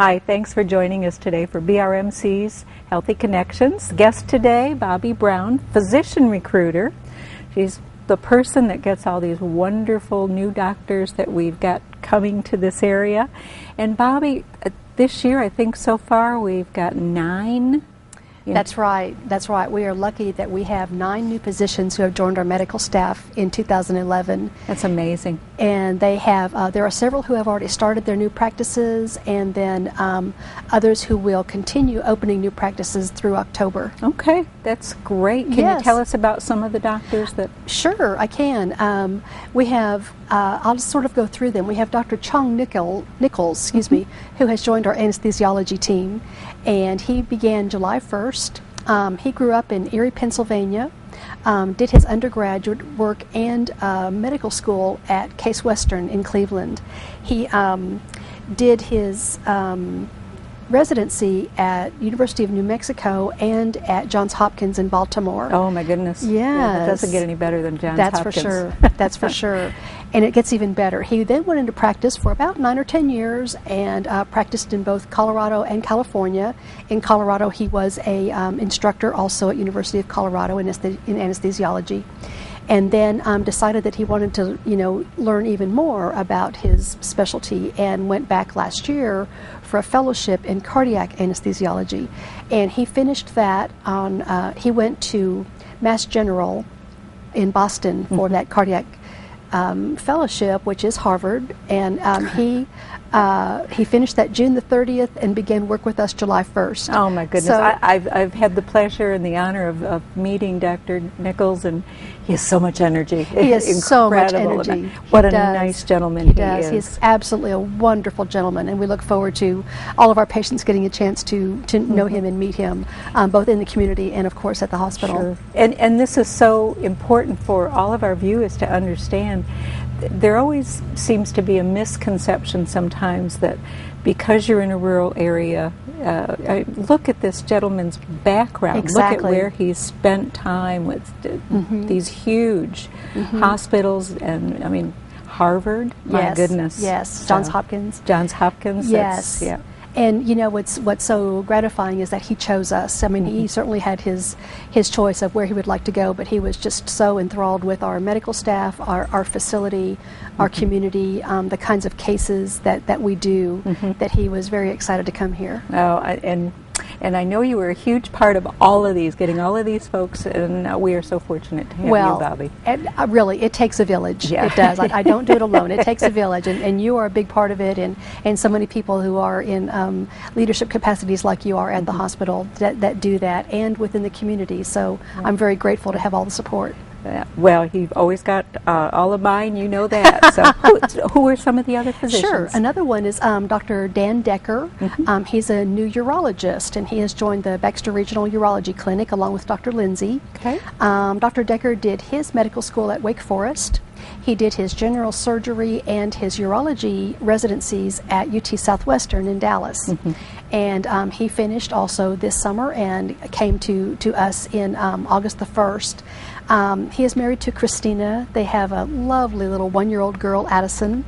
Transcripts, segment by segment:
Hi, thanks for joining us today for BRMC's Healthy Connections. Guest today, Bobbi Brown, physician recruiter. She's the person that gets all these wonderful new doctors that we've got coming to this area. And Bobbi, this year I think so far we've got 9. That's right. That's right. We are lucky that we have 9 new physicians who have joined our medical staff in 2011. That's amazing. And they have, there are several who have already started their new practices, and then others who will continue opening new practices through October. Okay, that's great. Can you tell us about some of the doctors that? Sure, I can. We have, I'll just sort of go through them. We have Dr. Chung Nichols, who has joined our anesthesiology team, and he began July 1st. He grew up in Erie, Pennsylvania, did his undergraduate work and medical school at Case Western in Cleveland. He did his residency at University of New Mexico and at Johns Hopkins in Baltimore. Oh my goodness. Yes. It doesn't get any better than Johns That's Hopkins. for sure. That's for sure. And it gets even better. He then went into practice for about 9 or 10 years and practiced in both Colorado and California. In Colorado, he was a instructor also at University of Colorado in anesthesiology. And then decided that he wanted to, learn even more about his specialty, and went back last year for a fellowship in cardiac anesthesiology. And he finished that on, he went to Mass General in Boston for that cardiac fellowship, which is Harvard, and he finished that June the 30th and began work with us July 1st. Oh my goodness. So, I've had the pleasure and the honor of meeting Dr. Nichols, and he has so much energy. He has so much energy. What a nice gentleman he is. He's absolutely a wonderful gentleman, and we look forward to all of our patients getting a chance to know him and meet him, both in the community and of course at the hospital. Sure. And this is so important for all of our viewers to understand. There always seems to be a misconception sometimes that because you're in a rural area, look at this gentleman's background. Exactly. Look at where he's spent time with these huge hospitals, and I mean Harvard. My goodness. Yes. Johns Hopkins. Johns Hopkins. Yes. Yeah. And what's so gratifying is that he chose us. I mean, he certainly had his choice of where he would like to go, but he was just so enthralled with our medical staff, our facility, our community, the kinds of cases that we do, that he was very excited to come here. Oh, and I know you were a huge part of all of these, getting all of these folks, and we are so fortunate to have you, Bobbi. And, really, it takes a village. Yeah. It does. I don't do it alone. It takes a village, and you are a big part of it, and so many people who are in leadership capacities like you are at the hospital that do that, and within the community. So I'm very grateful to have all the support. Well, you've always got all of mine, you know that. So who are some of the other physicians? Sure. Another one is Dr. Dan Decker. He's a new urologist, and he has joined the Baxter Regional Urology Clinic along with Dr. Lindsay. Okay. Dr. Decker did his medical school at Wake Forest. He did his general surgery and his urology residencies at UT Southwestern in Dallas. And he finished also this summer and came to us in August the 1st. He is married to Christina. They have a lovely little 1-year-old girl, Addison.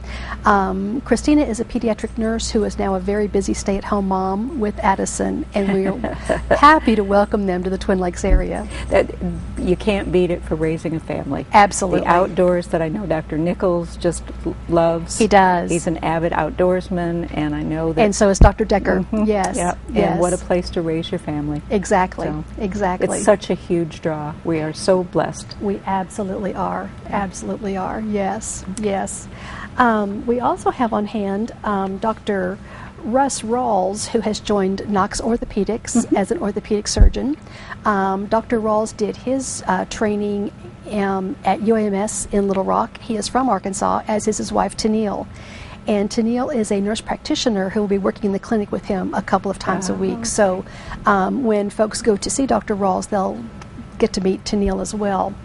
Christina is a pediatric nurse who is now a very busy stay-at-home mom with Addison, and we are happy to welcome them to the Twin Lakes area. You can't beat it for raising a family. Absolutely. The outdoors that I know Dr. Nichols just loves. He does. He's an avid outdoorsman, and I know that. And so is Dr. Decker. Yes. Yep. Yes. And what a place to raise your family. Exactly. So exactly. It's such a huge draw. We are so blessed. We absolutely are. Absolutely are. Yes. Yes. We also have on hand Dr. Russ Rawls, who has joined Knox Orthopedics as an orthopedic surgeon. Dr. Rawls did his training at UAMS in Little Rock. He is from Arkansas, as is his wife, Tennille. And Tennille is a nurse practitioner who will be working in the clinic with him a couple of times a week. So when folks go to see Dr. Rawls, they'll get to meet Tennille as well.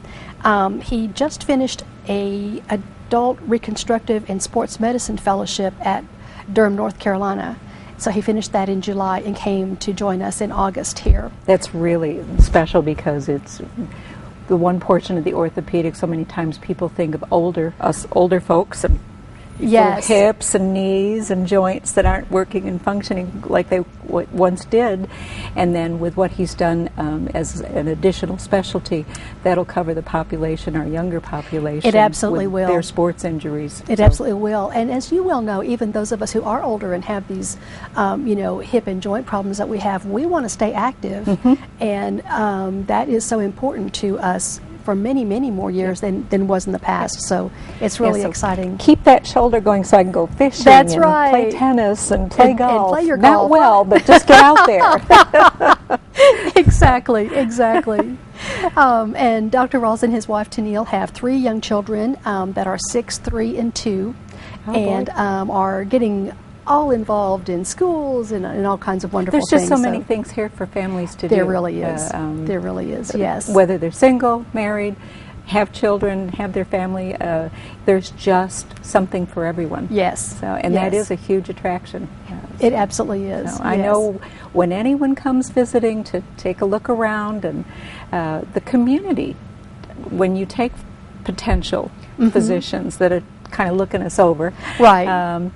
He just finished a adult reconstructive and sports medicine fellowship at Durham, North Carolina. So he finished that in July and came to join us in August here. That's really special because it's the one portion of the orthopedic. So many times people think of older folks, and Yes. for hips and knees and joints that aren't working and functioning like they once did. And then with what he's done as an additional specialty, that'll cover the population, our younger population. It absolutely with will. their sports injuries. It absolutely will. And as you well know, even those of us who are older and have these, hip and joint problems that we have, we want to stay active. And that is so important to us for many, many more years than was in the past. So it's really exciting. Keep that shoulder going so I can go fishing That's and right. play tennis and play golf. And play your Not golf. well, but just get out there. Exactly. And Dr. Rawls and his wife Tennille have 3 young children that are 6, 3, and 2, and are getting all involved in schools and all kinds of wonderful things. There's just so many things here for families to do. There really is. There really is, yes. Whether they're single, married, have children, have their family, there's just something for everyone. Yes. So, and that is a huge attraction. It absolutely is. I know when anyone comes visiting to take a look around, and the community, when you take potential physicians that are kind of looking us over, right.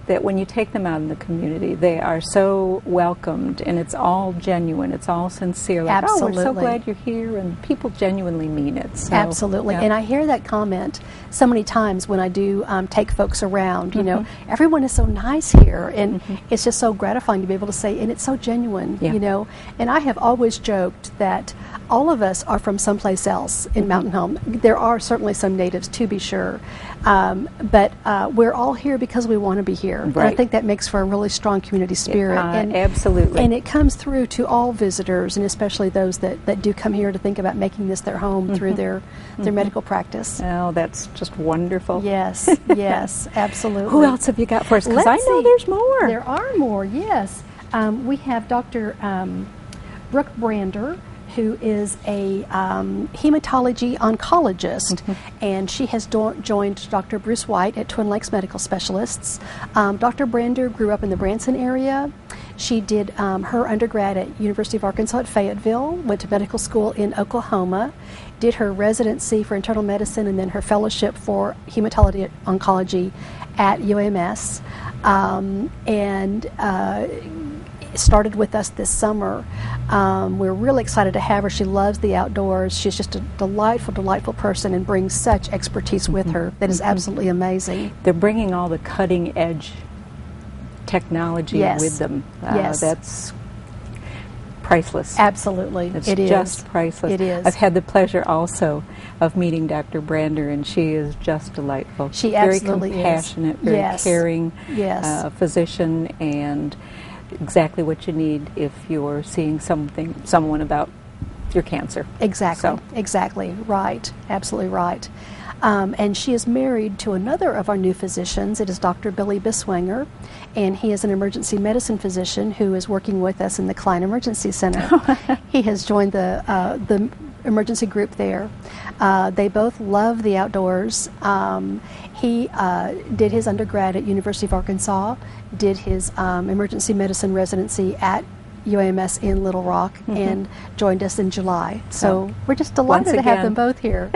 That when you take them out in the community, they are so welcomed, and it's all genuine, it's all sincere. Like, Absolutely. Oh, we're so glad you're here, and people genuinely mean it. So, Absolutely. And I hear that comment so many times when I do take folks around. You know, everyone is so nice here, and it's just so gratifying to be able to say, and it's so genuine, you know. And I have always joked that all of us are from someplace else in Mountain Home. There are certainly some natives, to be sure, but we're all here because we want to be here. Right. And I think that makes for a really strong community spirit. Absolutely. And it comes through to all visitors, and especially those that do come here to think about making this their home through their medical practice. Oh, that's just wonderful. Yes, yes, absolutely. Who else have you got for us? Because I know there's more. There are more, yes. We have Dr. Brooke Brander, who is a hematology oncologist, and she has joined Dr. Bruce White at Twin Lakes Medical Specialists. Dr. Brander grew up in the Branson area. She did her undergrad at University of Arkansas at Fayetteville, went to medical school in Oklahoma, did her residency for internal medicine, and then her fellowship for hematology oncology at UAMS, and started with us this summer. We're really excited to have her. She loves the outdoors. She's just a delightful, delightful person and brings such expertise with her that is absolutely amazing. They're bringing all the cutting edge technology with them. That's priceless. Absolutely. It's It just is. priceless. It is. I've had the pleasure also of meeting Dr. Brander, and she is just delightful. She very absolutely compassionate, is. very caring Yes. physician, and exactly what you need if you're seeing someone about your cancer. Exactly. So. Exactly. Right. Absolutely right. And she is married to another of our new physicians. It is Dr. Billy Biswanger, and he is an emergency medicine physician who is working with us in the Klein Emergency Center. He has joined the emergency group there. They both love the outdoors. He did his undergrad at University of Arkansas, did his emergency medicine residency at UAMS in Little Rock, and joined us in July. So we're just delighted to have them both here.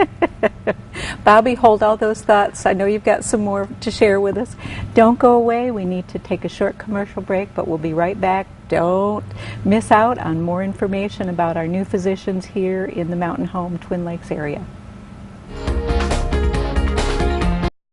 Bobbi, hold all those thoughts. I know you've got some more to share with us. Don't go away. We need to take a short commercial break, but we'll be right back. Don't miss out on more information about our new physicians here in the Mountain Home Twin Lakes area.